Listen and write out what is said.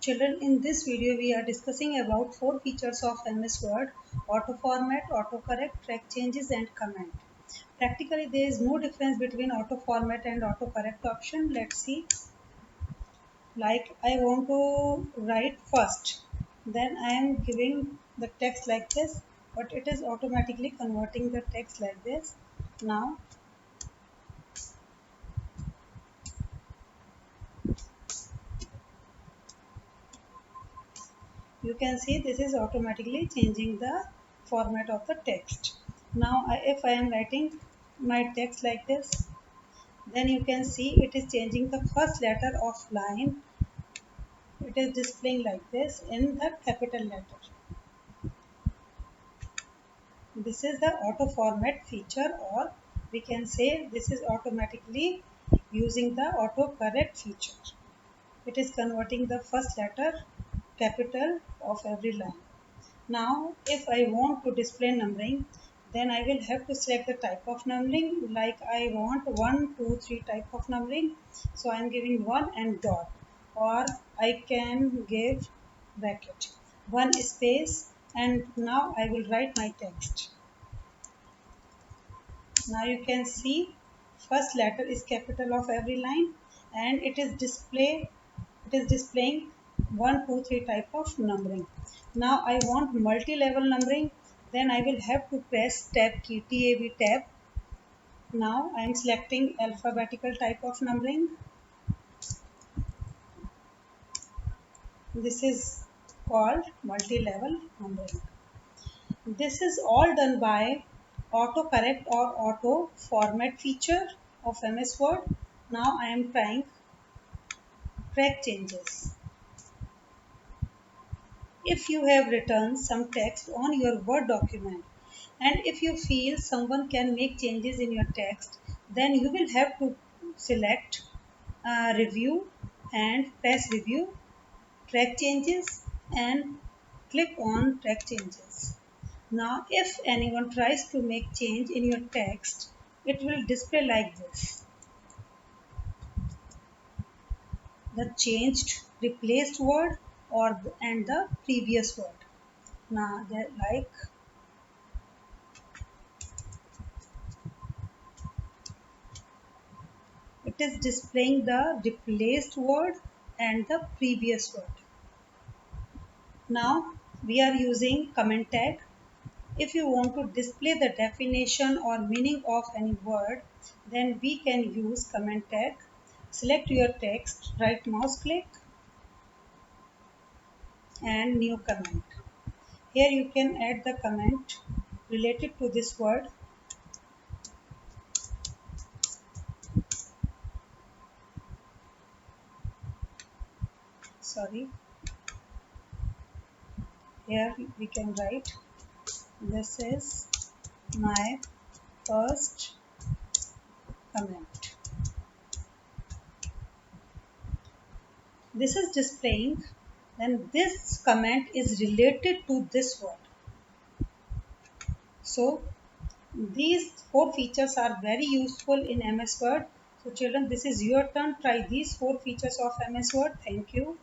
Children, in this video we are discussing about 4 features of MS Word: auto format, autocorrect, track changes and comment. Practically there is no difference between auto format and autocorrect option. Let's see. Like I want to write first, then I am giving the text like this, but it is automatically converting the text like this. Now you can see this is automatically changing the format of the text. Now if I am writing my text like this, then you can see it is changing the first letter of line. It is displaying like this in the capital letter. This is the auto format feature, or we can say this is automatically using the auto correct feature. It is converting the first letter capital of every line. Now if I want to display numbering, then I will have to select the type of numbering. Like I want 1, 2, 3 type of numbering, so I am giving 1 and dot, or I can give bracket 1 space, and now I will write my text. Now you can see first letter is capital of every line, and it is displaying 1, 2, 3 type of numbering. Now I want multi-level numbering, then I will have to press tab key, tab tab. Now I am selecting alphabetical type of numbering. This is called multi-level numbering. This is all done by autocorrect or auto format feature of MS Word. Now I am trying track changes. If you have written some text on your Word document, and if you feel someone can make changes in your text, then you will have to select review and press review, track changes, and click on track changes. Now if anyone tries to make change in your text, it will display like this: the changed replaced word and the previous word. Now like it is displaying the replaced word and the previous word. Now we are using comment tag. If you want to display the definition or meaning of any word, then we can use comment tag. Select your text, right mouse click and new comment. Here you can add the comment related to this word. Sorry. Here we can write, this is my first comment. This is displaying, and this comment is related to this word. So these 4 features are very useful in MS Word. So children, this is your turn. Try these 4 features of MS Word. Thank you.